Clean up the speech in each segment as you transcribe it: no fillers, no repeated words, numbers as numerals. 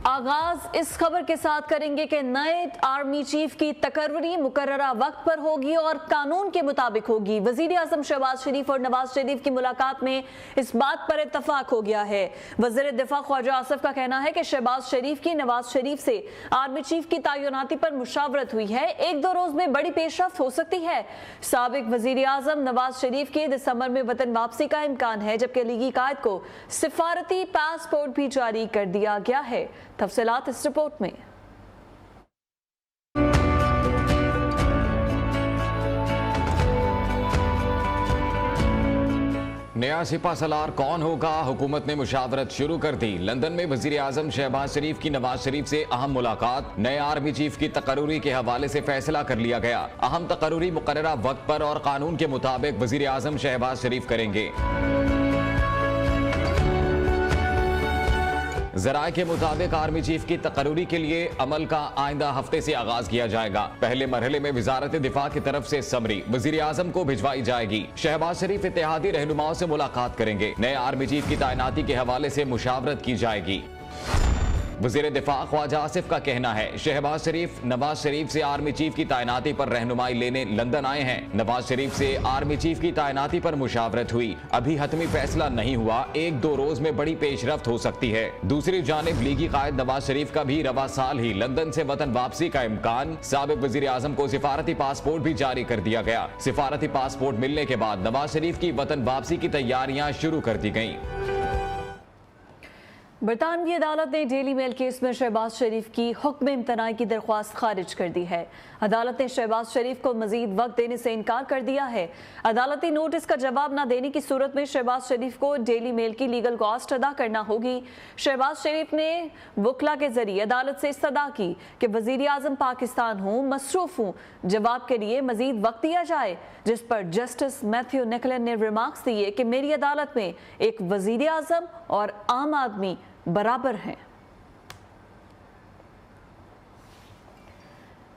आगाज इस खबर के साथ करेंगे कि नए आर्मी चीफ की तकर्री मुकर्ररा वक्त पर होगी और कानून के मुताबिक होगी। वजीर आजम शहबाज शरीफ और नवाज शरीफ की मुलाकात में इस बात पर इत्तफाक हो गया है। वज़ीर दिफा ख्वाजा आसिफ का कहना है कि शहबाज शरीफ की नवाज शरीफ से आर्मी चीफ की तैनाती पर मुशावरत हुई है। एक दो रोज में बड़ी पेशरफ्त हो सकती है। साबिक वजीर आजम नवाज शरीफ की दिसंबर में वतन वापसी का इम्कान है, जबकि लीगी कायद को सिफारती पासपोर्ट भी जारी कर दिया गया है। तफसीलात इस रिपोर्ट में। नया सिपा सलार कौन होगा? हुकूमत ने मुशावरत शुरू कर दी। लंदन में वजीर आजम शहबाज शरीफ की नवाज शरीफ से अहम मुलाकात। नए आर्मी चीफ की तकर्री के हवाले से फैसला कर लिया गया। अहम तकर्री मुकर्ररा वक्त पर और कानून के मुताबिक वजीर आजम शहबाज शरीफ करेंगे। जराए के मुताबिक आर्मी चीफ की तकर्री के लिए अमल का आइंदा हफ्ते से आगाज किया जाएगा। पहले मरहले में वजारत दिफा की तरफ से समरी वजीर आजम को भिजवाई जाएगी। शहबाज शरीफ इत्तेहादी रहनुमाओं से मुलाकात करेंगे। नए आर्मी चीफ की तैनाती के हवाले से मुशावरत की जाएगी। वज़ीर दिफा ख्वाजा आसिफ का कहना है शहबाज शरीफ नवाज शरीफ से आर्मी चीफ की तैनाती पर रहनुमाई लेने लंदन आए हैं। नवाज शरीफ से आर्मी चीफ की तैनाती पर मुशावरत हुई। अभी हतमी फैसला नहीं हुआ। एक दो रोज में बड़ी पेशरफ्त हो सकती है। दूसरी जानिब लीगी कायद नवाज शरीफ का भी रवा साल ही लंदन से वतन वापसी का इम्कान। साबिक वजीर आजम को सिफारती पासपोर्ट भी जारी कर दिया गया। सिफारती पासपोर्ट मिलने के बाद नवाज शरीफ की वतन वापसी की तैयारियां शुरू कर दी गईं। बरतानवी अदालत ने डेली मेल केस में शहबाज शरीफ की हुक्म इम्तनाई की दरख्वास्त खारिज कर दी है। अदालत ने शहबाज शरीफ को मजीद वक्त देने से इनकार कर दिया है। अदालती नोटिस का जवाब न देने की सूरत में शहबाज शरीफ को डेली मेल की लीगल कॉस्ट अदा करना होगी। शहबाज शरीफ ने वकला के जरिए अदालत से इस्तदा की कि वजीर आजम पाकिस्तान हूँ, मसरूफ हूँ, जवाब के लिए मजीद वक्त दिया जाए, जिस पर जस्टिस मैथ्यू निकलन ने रिमार्क्स दिए कि मेरी अदालत में एक वजीर आजम और आम आदमी बराबर हैं।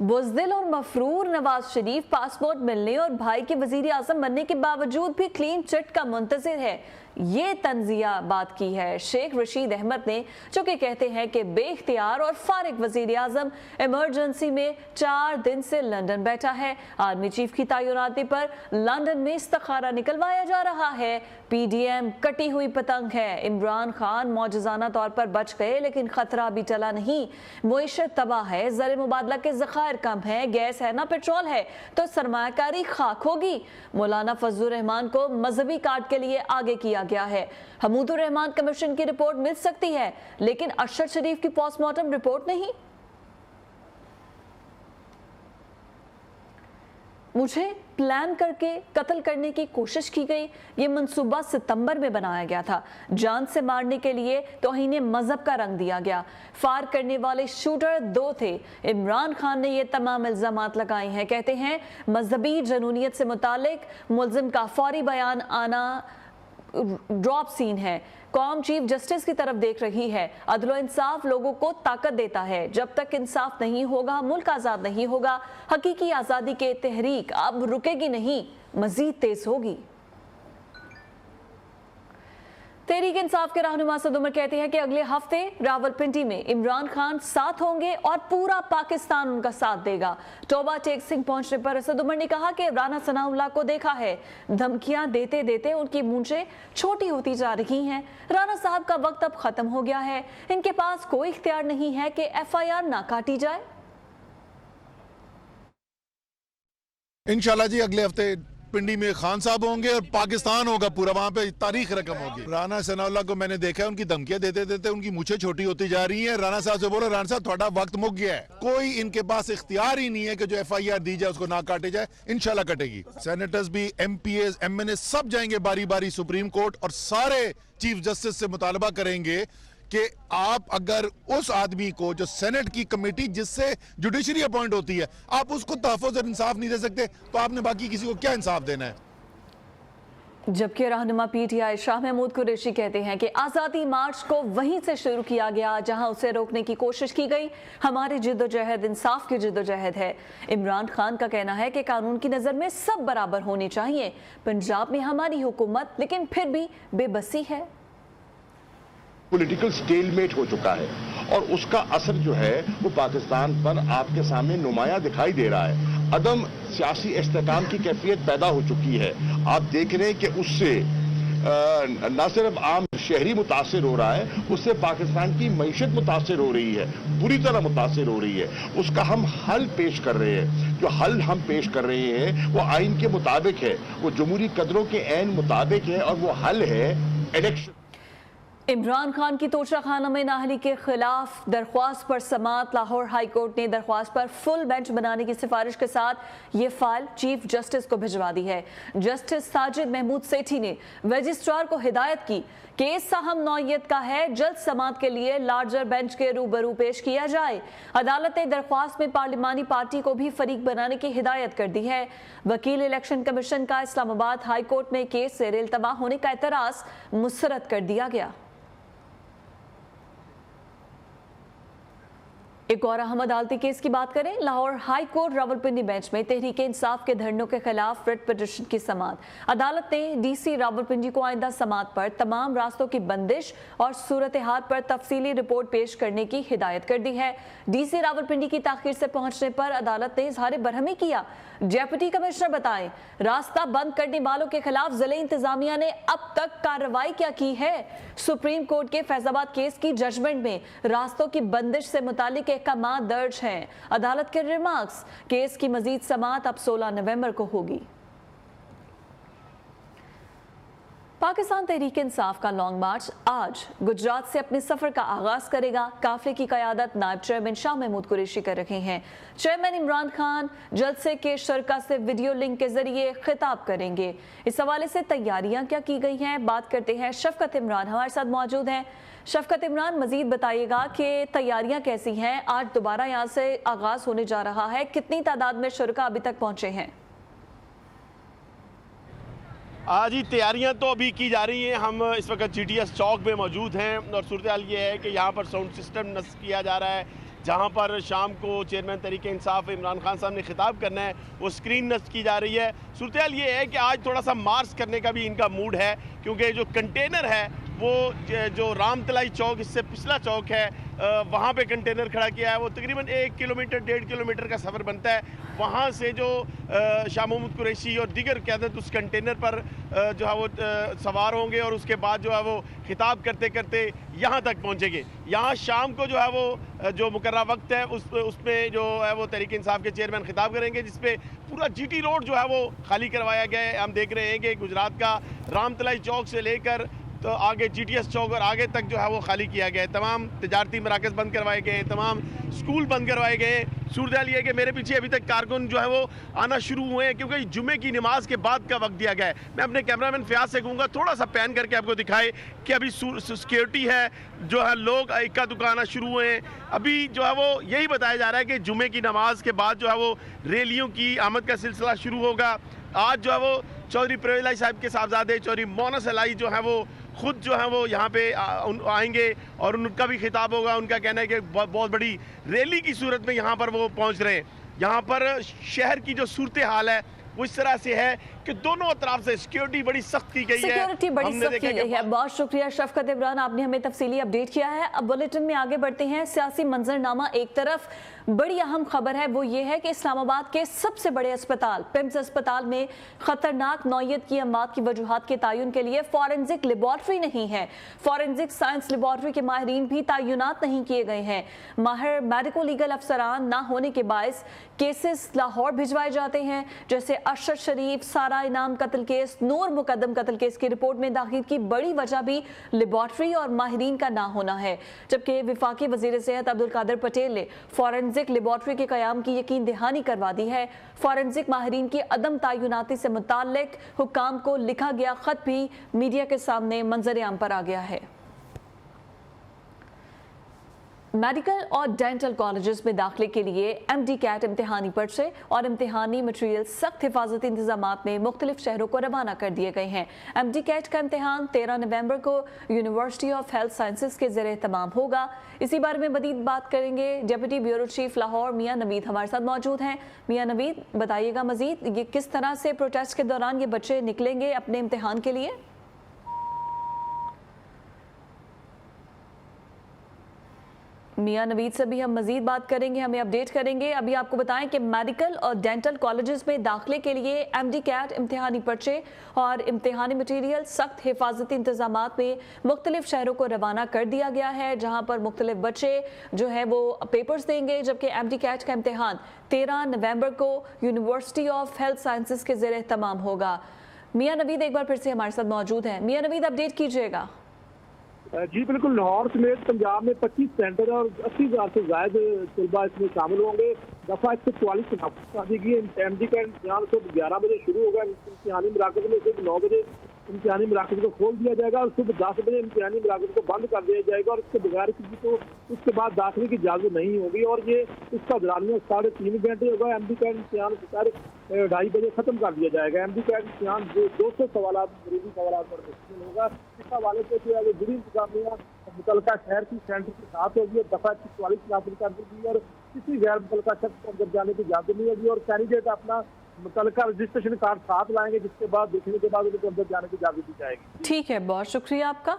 बुज़दिल और मफरूर नवाज शरीफ पासपोर्ट मिलने और भाई के वजीर आजम बनने के बावजूद भी क्लीन चिट का मुंतजिर है। ये तंजिया बात की है शेख रशीद अहमद ने, जो कि कहते हैं कि बेख्तियार और फारिग वजीर आजम इमरजेंसी में 4 दिन से लंदन बैठा है। आर्मी चीफ की तैनाती पर लंदन में इस्तिखारा निकलवाया जा रहा है। PDM कटी हुई पतंग है। इमरान खान मौजूदाना तौर पर बच गए, लेकिन खतरा भी टला नहीं। मुईशत तबाह है, ज़र मुबादला के ज़खायर कम है, गैस है ना पेट्रोल है, तो सरमायाकारी खाक होगी। मौलाना फजलुर रहमान को मजहबी कार्ड के लिए आगे किया गया है। हमूदुर रहमान कमीशन की रिपोर्ट मिल सकती है, लेकिन अरशद शरीफ की पोस्टमार्टम रिपोर्ट नहीं। मुझे प्लान करके कत्ल करने की कोशिश की गई। ये मंसूबा सितंबर में बनाया गया था। जान से मारने के लिए तौहीन मजहब का रंग दिया गया। फायर करने वाले शूटर 2 थे। इमरान खान ने ये तमाम इल्जामात लगाए हैं। कहते हैं मजहबी जनूनियत से मुतालिक मुल्जिम का फौरी बयान आना ड्रॉप सीन है। कौम चीफ जस्टिस की तरफ देख रही है। अदलो इंसाफ लोगों को ताकत देता है। जब तक इंसाफ नहीं होगा, मुल्क आज़ाद नहीं होगा। हकीकी आज़ादी के तहरीक अब रुकेगी नहीं, मजीद तेज होगी। तहरीक इंसाफ के रहनुमा असद उमर कहते हैं कि अगले हफ्ते रावलपिंडी में इमरान खान साथ होंगे और पूरा पाकिस्तान उनका साथ देगा। टोबा टेक सिंह पहुंचने पर असद उमर ने कहा कि राना सनाउल्लाह को देखा है, धमकियां देते देते उनकी मूंछें छोटी होती जा रही हैं। राना साहब का वक्त अब खत्म हो गया है। इनके पास कोई इख्तियार नहीं है कि FIR ना काटी जाए। इंशाल्लाह जी अगले हफ्ते पिंडी में खान साहब होंगे और पाकिस्तान होगा पूरा, वहां पे तारीख रकम होगी। राना सनाउल्लाह को मैंने देखा है, उनकी धमकियां देते देते उनकी मूछें छोटी होती जा रही हैं। राना साहब से बोलो, राना साहब थोड़ा वक्त मुक गया है। कोई इनके पास इख्तियार ही नहीं है कि जो FIR दी जाए उसको ना काटे जाए। इंशाल्लाह कटेगी। सेनेटर्स भी, MPAs, MNA सब जाएंगे बारी बारी सुप्रीम कोर्ट और सारे चीफ जस्टिस से मुतालबा करेंगे कि आप अगर उस आदमी को जो सेनेट की कमेटी जिससे जुडिशरी अपॉइंट होती है, आप उसको तहफ़्फ़ुज़ और इंसाफ नहीं दे सकते, तो आपने बाकी किसी को क्या इंसाफ देना है। जबकि रहनुमा PTI शाह महमूद कुरैशी कहते हैं कि आज़ादी मार्च को वहीं से शुरू किया गया जहां उसे रोकने की कोशिश की गई। हमारी जिद्दोजहद इंसाफ की जिद्दोजहद है। इमरान खान का कहना है कि कानून की नज़र में सब बराबर होने चाहिए। पंजाब में हमारी हुकूमत, लेकिन फिर भी बेबसी है। पॉलिटिकल स्टेलमेट हो चुका है और उसका असर जो है वो पाकिस्तान पर आपके सामने नुमाया दिखाई दे रहा है। अदम सियासी इस्तेकाम की कैफियत पैदा हो चुकी है। आप देख रहे हैं कि उससे न सिर्फ आम शहरी मुतासिर हो रहा है, उससे पाकिस्तान की मईशत मुतासिर हो रही है, बुरी तरह मुतासिर हो रही है। उसका हम हल पेश कर रहे हैं। जो हल हम पेश कर रहे हैं वो आइन के मुताबिक है, वो जमहूरी कदरों के ऐन मुताबिक है और वो हल है इलेक्शन। इमरान खान की तोशाखाना में नाअहली के खिलाफ दरख्वास्त पर समाअत। लाहौर हाई कोर्ट ने दरख्वास्त पर फुल बेंच बनाने की सिफारिश के साथ ये फाइल चीफ जस्टिस को भिजवा दी है। जस्टिस साजिद महमूद सेठी ने रजिस्ट्रार को हिदायत की केस अहम नौयत का है, जल्द समाअत के लिए लार्जर बेंच के रूबरू पेश किया जाए। अदालत ने दरख्वास्त में पार्लिमानी पार्टी को भी फरीक बनाने की हिदायत कर दी है। वकील इलेक्शन कमीशन का इस्लामाबाद हाई कोर्ट में केस से रेलतबा होने का एतराज मुस्तरद कर दिया गया। एक और अहम अदालती केस की बात करें। Lahore high court Rawalpindi bench में तहरीक इंसाफ के धरनों के खिलाफ रिट पिटीशन की समाअत। अदालत ने डीसी रावलपिंडी को आइंदा समाअत पर तमाम रास्तों की बंदिश और सूरत हाल पर तफसीली रिपोर्ट पेश करने की हिदायत कर दी है। डीसी रावलपिंडी की ताखीर से पहुंचने पर अदालत ने इजहार बरहमी किया। डेप्यूटी कमिश्नर बताएं, रास्ता बंद करने वालों के खिलाफ जिले इंतजामिया ने अब तक कार्रवाई क्या की है। सुप्रीम कोर्ट के फैजाबाद केस की जजमेंट में रास्तों की बंदिश से मुतालिक अहकाम दर्ज हैं। अदालत के रिमार्क्स, केस की मजीद समाअत अब 16 नवंबर को होगी। पाकिस्तान तहरीक इंसाफ का लॉन्ग मार्च आज गुजरात से अपने सफर का आगाज करेगा। काफिले की कयादत नायब चेयरमैन शाह महमूद कुरैशी कर रहे हैं। चेयरमैन इमरान खान जलसे के शरका से वीडियो लिंक के जरिए खिताब करेंगे। इस हवाले से तैयारियां क्या की गई हैं, बात करते हैं। शफकत इमरान हमारे साथ मौजूद हैं। शफकत इमरान, मजीद बताइएगा कि तैयारियां कैसी हैं। आज दोबारा यहाँ से आगाज होने जा रहा है, कितनी तादाद में शुरका अभी तक पहुंचे हैं? आज ही तैयारियां तो अभी की जा रही हैं। हम इस वक्त GTS चौक में मौजूद हैं और सूरत हाल ये है कि यहाँ पर साउंड सिस्टम नस्ब किया जा रहा है। जहाँ पर शाम को चेयरमैन तहरीक इंसाफ इमरान खान साहब ने खिताब करना है, वो स्क्रीन नस्ब की जा रही है। सूरत हाल ये है कि आज थोड़ा सा मार्च करने का भी इनका मूड है, क्योंकि जो कंटेनर है वो जो रामतलाई चौक, इससे पिछला चौक है, वहाँ पे कंटेनर खड़ा किया है। वो तकरीबन 1 किलोमीटर 1.5 किलोमीटर का सफ़र बनता है। वहाँ से जो शाह महमूद कुरैशी और दीगर क़यादत उस कंटेनर पर जो है वो सवार होंगे और उसके बाद जो है वो खिताब करते करते यहाँ तक पहुँचेंगे। यहाँ शाम को जो है वो जो मुकर्रर वक्त है उसमें जो है वो तहरीक इंसाफ के चेयरमैन खिताब करेंगे, जिसपे पूरा GT रोड जो है वो खाली करवाया गया है। हम देख रहे हैं कि गुजरात का रामतलाई चौक से लेकर तो आगे GTS चौक और आगे तक जो है वो खाली किया गया है। तमाम तजारती मराकज़ बंद करवाए गए हैं, तमाम स्कूल बंद करवाए गए हैं। सूरत हाल ये है कि मेरे पीछे अभी तक कारकुन जो है वो आना शुरू हुए हैं, क्योंकि जुमे की नमाज के बाद का वक्त दिया गया है। मैं अपने कैमरामैन फयाज से कहूँगा थोड़ा सा पैन करके आपको दिखाए कि अभी सिक्योरिटी है, जो है लोग इक्का दुक्का आना शुरू हुए हैं। अभी जो है वो यही बताया जा रहा है कि जुमे की नमाज के बाद जो है वो रैलियों की आमद का सिलसिला शुरू होगा। आज जो है वो चौधरी परवेज इलाही साहब के साहबजादे चौधरी मोनस इलाही जो है वो खुद जो है वो यहाँ पे आएंगे और उनका भी खिताब होगा। उनका कहना है कि बहुत बड़ी रैली की सूरत में यहाँ पर वो पहुँच रहे हैं। यहाँ पर शहर की जो सूरत हाल है वो इस तरह से है कि दोनों तरफ से सिक्योरिटी बड़ी सख्त की गई है। सिक्योरिटी बड़ी सख्त की गई है। बहुत शुक्रिया शफकत इमरान, आपने हमें तफसीली अपडेट किया है। अब बुलेटिन में आगे बढ़ते हैं। सियासी मंजरनामा एक तरफ, बड़ी अहम खबर है वो ये है कि इस्लामाबाद के सबसे बड़े अस्पताल पिम्स अस्पताल में खतरनाक नौयत की अमवात की वजूहात के तयन के लिए फॉरेंसिक लेबॉर्ट्री नहीं है। फॉरेंसिक साइंस लेबॉर्ट्री के माहिरीन भी तयनात नहीं किए गए हैं। माहिर मेडिको लीगल अफसरान ना होने के बायस केसेस लाहौर भिजवाए जाते हैं, जैसे अरशद शरीफ, सारा इनाम कत्ल केस, नूर मुकदम कत्ल केस की रिपोर्ट में दाखिल की बड़ी वजह भी लेबॉर्ट्री और माहिरीन का ना होना है। जबकि विफाकी वजीर सेहत अब्दुल कादिर पटेल ने फॉरेंसिक लेबॉर्ट्री के कयाम की यकीन दहानी करवा दी है। फॉरेंसिक माहिरीन की अदम तयनाती से मुताल्लिक हुक्काम को लिखा गया खत भी मीडिया के सामने मंजर आम पर आ गया है। मेडिकल और डेंटल कॉलेजेस में दाखिले के लिए MD-CAT इम्तिहानी पर्चे और इम्तिहानी मटेरियल सख्त हिफाजती इंतजामात में मुख्तलिफ शहरों को रवाना कर दिए गए हैं। MD-CAT का इम्तिहान 13 नवंबर को यूनिवर्सिटी ऑफ हेल्थ साइंसेज के ज़रिए तमाम होगा। इसी बारे में मज़ीद बात करेंगे। डेप्यूटी ब्यूरो चीफ लाहौर मियां नवीद हमारे साथ मौजूद हैं। मियां नवीद, बताइएगा मज़ीद ये किस तरह से प्रोटेस्ट के दौरान ये बच्चे निकलेंगे अपने इम्तिहान के लिए? मियां नवीद से भी हम मजीद बात करेंगे, हमें अपडेट करेंगे। अभी आपको बताएं कि मेडिकल और डेंटल कॉलेजेस में दाखिले के लिए MD कैट इम्तिहानी पर्चे और इम्तिहानी मटीरियल सख्त हिफाजती इंतजाम में मुख्तलिफ शहरों को रवाना कर दिया गया है, जहां पर मुख्तलिफ बच्चे जो है वो पेपर्स देंगे, जबकि MD कैट का इम्तिहान 13 नवंबर को यूनिवर्सिटी ऑफ हेल्थ साइंसेज के ज़ेर एहतमाम होगा। मियां नवीद एक बार फिर से हमारे साथ मौजूद हैं। मियां नवीद, अपडेट कीजिएगा। जी बिल्कुल, लाहौर समेत पंजाब में 25 सेंटर और 80,000 से ज्यादा तलबा इसमें शामिल होंगे। दफा 144 कर दी गई। MD का इम्तिहान सुबह 11 बजे शुरू होगा। इम्तिहानी मराकज़ में सुबह 9 बजे इम्तिहानी मराकज़ को खोल दिया जाएगा और सुबह 10 बजे इम्तिहानी मराकज़ को बंद कर दिया जाएगा और इसके बगैर किसी को उसके बाद दाखिले की इजाज़त नहीं होगी और ये इसका दौरानिया 3.5 घंटे होगा। MD का इम्तिहान 2:30 बजे खत्म कर दिया जाएगा। MD का इम्तिहान 200 सवाल मरीजी सवाल पर मुश्किल होगा। इस हवाले से जो है जुड़ी इंतजामिया मुतलका शहर की सेंटर के साथ होगी। दफा 44 नाफिज कर दी और किसी गैर मुतलका शख्स को अंदर जाने की इजाजत नहीं होगी और कैंडिडेट अपना मुतलका रजिस्ट्रेशन कार्ड साथ लाएंगे, जिसके बाद देखने के बाद उनको अंदर जाने की इजाजत दी जाएगी। ठीक है, बहुत शुक्रिया आपका।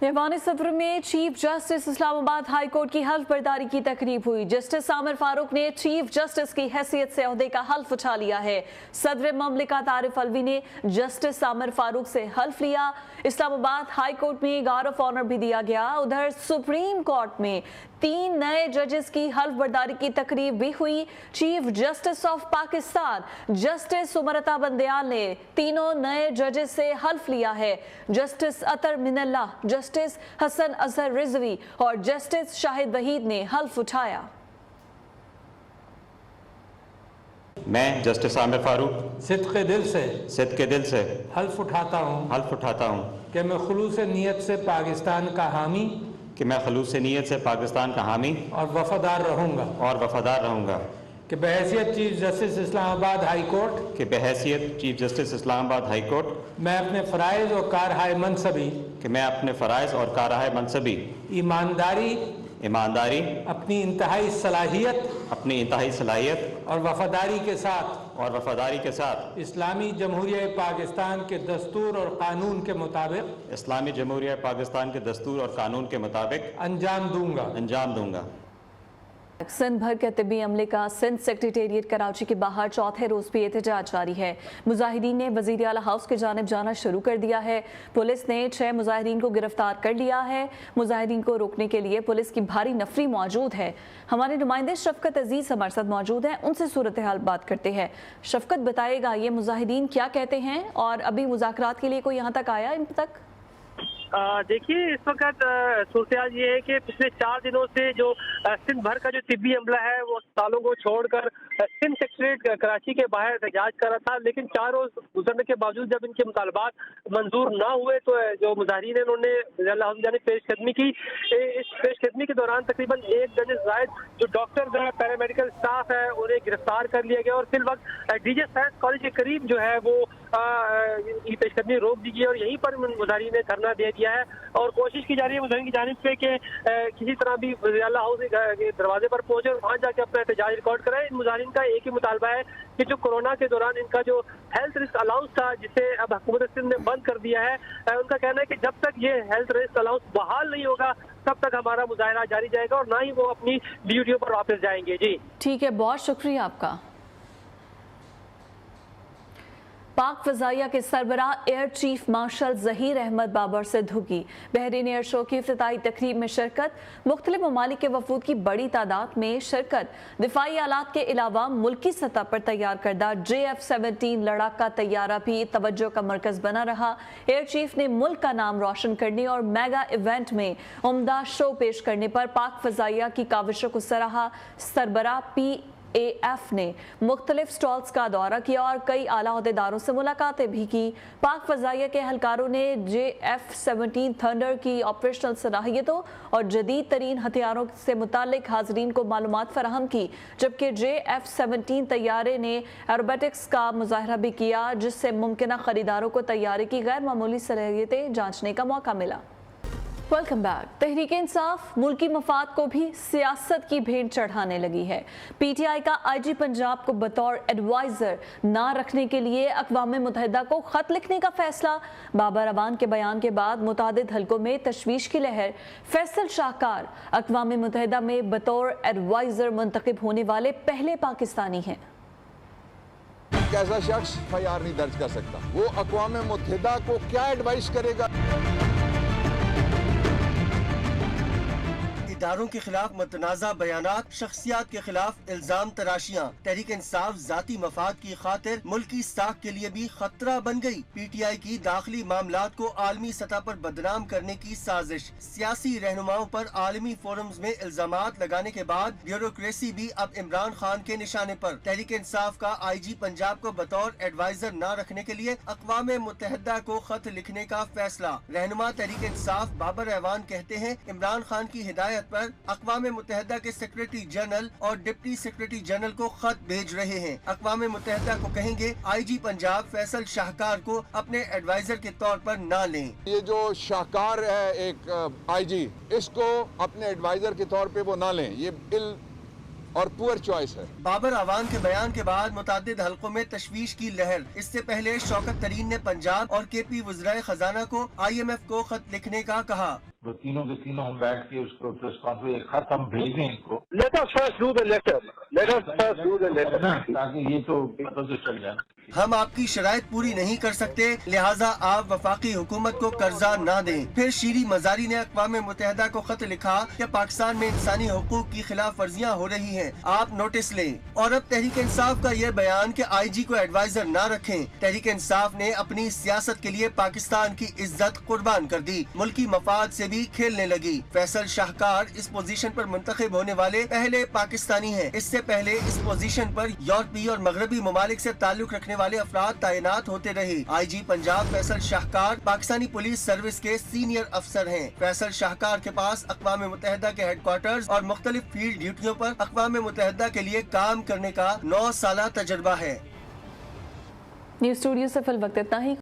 ऐवान सदर में chief justice Islamabad high court की हल्फ बर्दारी की तकरीब हुई। जस्टिस आमिर फारूक ने चीफ जस्टिस की हैसियत से ओहदे का हल्फ उठा लिया है। सदर ममलिकत आरिफ अलवी ने जस्टिस आमिर फारूक से हल्फ लिया। इस्लामाबाद हाई कोर्ट में गार्ड ऑफ ऑनर भी दिया गया। उधर सुप्रीम कोर्ट में 3 नए जजेस की हल्फ बर्दारी की तकरीब भी हुई। Chief justice of Pakistan justice Umar Ata Bandial ने तीनों नए जजेस से हल्फ लिया है। जस्टिस अतर मिनल्लाह, जस्टिस हसन अजहर रिजवी और जस्टिस शाहिद वहीद ने हल्फ उठाया। मैं जस्टिस आमिर फारूक सिद्क़े दिल से हल्फ उठाता हूँ कि मैं खुलूस नीयत से पाकिस्तान का हामी पाकिस्तान का हामी और वफादार रहूँगा कि बहैसियत chief justice Islamabad high court मैं अपने फ़राइज़ और कारहाय मनसबी ईमानदारी अपनी इंतहाई सलाहियत और वफादारी के साथ इस्लामी जमहूरिया पाकिस्तान के दस्तूर और कानून के मुताबिक अंजाम दूंगा। सिंध भर के तिब्बी अमले का सिंध सेक्रेटेरिएट कराची के बाहर चौथे रोज भी एहतजाज जारी है। मुजाहिदीन ने वजीर आला हाउस की जानिब जाना शुरू कर दिया है। पुलिस ने 6 मुजाहिदीन को गिरफ्तार कर लिया है। मुजाहिदीन को रोकने के लिए पुलिस की भारी नफरी मौजूद है। हमारे नुमाइंदे शफकत अजीज हमारे साथ मौजूद हैं, उनसे सूरत हाल बात करते हैं। शफकत, बताएगा ये मुजाहिदीन क्या कहते हैं और अभी मुज़ाकरात के लिए कोई यहाँ तक आया इन तक? देखिए, इस वक्त सूरत ये है कि पिछले 4 दिनों से जो सिंध भर का जो तिब्बी अमला है वो अस्पतालों को छोड़कर सिंध सेक्रेटेरिएट कराची के बाहर एहतजाज कर रहा था, लेकिन 4 रोज गुजरने के बावजूद जब इनके मुतालबात मंजूर ना हुए तो जो मुजाहिरीन है उन्होंने पेशकदमी की। इस पेशकदमी के दौरान तकरीबन 1 दर्जन जायद जो डॉक्टर पैरामेडिकल स्टाफ है उन्हें गिरफ्तार कर लिया गया और फिर वक्त DJ साइंस कॉलेज के करीब जो है वो ये पेशकदमी रोक दी गई और यहीं पर मुजाहिरीन ने धरना दे दिया है और कोशिश की जा रही है मुजाहिरीन की जानिब से कि किसी तरह भी वज़ीर आला हाउस के दरवाजे पर पहुंचे और वहाँ जाके अपना एहतजाज रिकॉर्ड कराए। इन मुजाहिरीन का एक ही मुतालबा है कि जो कोरोना के दौरान इनका जो हेल्थ रिस्क अलाउंस था जिसे अब हुकूमत सिंध ने बंद कर दिया है, उनका कहना है कि जब तक ये हेल्थ रिस्क अलाउंस बहाल नहीं होगा तब तक हमारा मुजाहिरा जारी जाएगा और ना ही वो अपनी ड्यूटियों पर वापस जाएंगे। जी ठीक है, बहुत शुक्रिया आपका। पाक फ़ज़ाइया के सरबराह air chief marshal Zaheer Ahmed Babar से धुकी। बहरीन एयर शो की इफ्तिताई तकरीब में शिरकत। मुख्तलिफ ममालिक के वफूद की बड़ी तादाद में शिरकत। दिफाई आलात के अलावा मुल्की सतह पर तैयार करदा JF-17 लड़ाका तैयारा भी तवज्जो का मरकज़ बना रहा। एयर चीफ ने मुल्क का नाम रोशन करने और मेगा इवेंट में उम्दा शो पेश करने पर पाक फ़ज़ाइया की काविशों को सराहा। सरबराह PAF ने मुख्तलिफ स्टॉल्स का दौरा किया और कई आला अहदेदारों से मुलाकातें भी की। पाक फ़ज़ाइया के एहलकारों ने JF-17 थंडर की ऑपरेशनल सलाहियतों और जदीद तरीन हथियारों से मुतालिक हाजरीन को मालूमात फराहम की, जबकि JF-17 तैयारे ने एरोबेटिक्स का मुजाहरा भी किया, जिससे मुमकिन खरीदारों को तैयारे की गैर मामूली सलाहियतें जांचने का मौका मिला। Welcome back. तहरीक इंसाफ मुल्की मफाद को भी सियासत की भेंट चढ़ाने लगी है। पीटीआई का आईजी पंजाब को बतौर एडवाइजर ना रखने के लिए अक़वाम मुत्तहिदा को खत लिखने का फैसला। बाबर अवान के बयान के बाद मुतादिद हलकों में तशवीश की लहर। फैसल शाहकार अक़वाम मुत्तहिदा में बतौर एडवाइजर मुंतखब होने वाले पहले पाकिस्तानी हैं। ऐसा शख्स एफआईआर नहीं दर्ज कर सकता, वो अक़वाम मुत्तहिदा को क्या एडवाइस करेगा। इदारों के खिलाफ मुतनाज़ा बयानात, शख्सियात के खिलाफ इल्जाम तराशियां, तहरीक इंसाफ जाती मफाद की खातिर मुल्की साख के लिए भी खतरा बन गई। पीटीआई की दाखिली मामलात को आलमी सतह पर बदनाम करने की साजिश। सियासी रहनुमाओं पर आलमी फोरम्स में इल्जामात लगाने के बाद ब्यूरोक्रेसी भी अब इमरान खान के निशाने पर। तहरीक इंसाफ का आईजी पंजाब को बतौर एडवाइजर न रखने के लिए अक़वाम मुत्तहिदा को खत लिखने का फैसला। रहनुमा तहरीक इंसाफ बाबर अवान कहते हैं, इमरान खान की हिदायत पर अक़वाम मुत्तहिदा के सेक्रेटरी जनरल और डिप्टी सेक्रेटरी जनरल को खत भेज रहे हैं। अक़वाम मुत्तहिदा को कहेंगे आईजी पंजाब फैसल शाहकार को अपने एडवाइजर के तौर पर न लें। ये जो शाहकार है एक आईजी, इसको अपने एडवाइजर के तौर पे वो ना लें, ये इल और पुअर चॉइस है। बाबर अवान के बयान के बाद मुतादिद हलकों में तशवीश की लहर। इससे पहले शौकत तरीन ने पंजाब और केपी वज़राए खजाना को IMF को खत लिखने का कहा। वो तीनों के तीनों हम बैठ के उसको प्रेस कॉन्फ्रेंस एक खत हम भेजें इनको, ताकि ये तो पता तो चल जाए। हम आपकी शराइत पूरी नहीं कर सकते, लिहाजा आप वफाकी हुकूमत को कर्जा न दें। फिर शीरी मजारी ने अक़वाम मुत्तहिदा को खत लिखा कि पाकिस्तान में इंसानी हुकूक की खिलाफ वर्जियाँ हो रही हैं, आप नोटिस लें। और अब तहरीक इंसाफ का ये बयान कि आईजी को एडवाइजर न रखें। तहरीक इंसाफ ने अपनी सियासत के लिए पाकिस्तान की इज्जत कुर्बान कर दी, मुल्की मफाद से भी खेलने लगी। फैसल शाहकार इस पोजीशन पर मुंतखब होने वाले पहले पाकिस्तानी हैं। इससे पहले इस पोजीशन पर यूरोपीय और मगरबी ममालिक से ताल्लुक रखने वाले अफराद तैनात होते रहे। IG Punjab Faisal Shahkar Pakistani police service के सीनियर अफसर हैं। फैसल शाहकार के पास अक़वाम मुत्तहिदा के हेडक्वार्टर्स और मुख्तलिफ फील्ड ड्यूटियों पर अक़वाम मुत्तहिदा के लिए काम करने का 9 साला तजुर्बा है। न्यूज़ स्टूडियो से फिल वक्त इतना ही।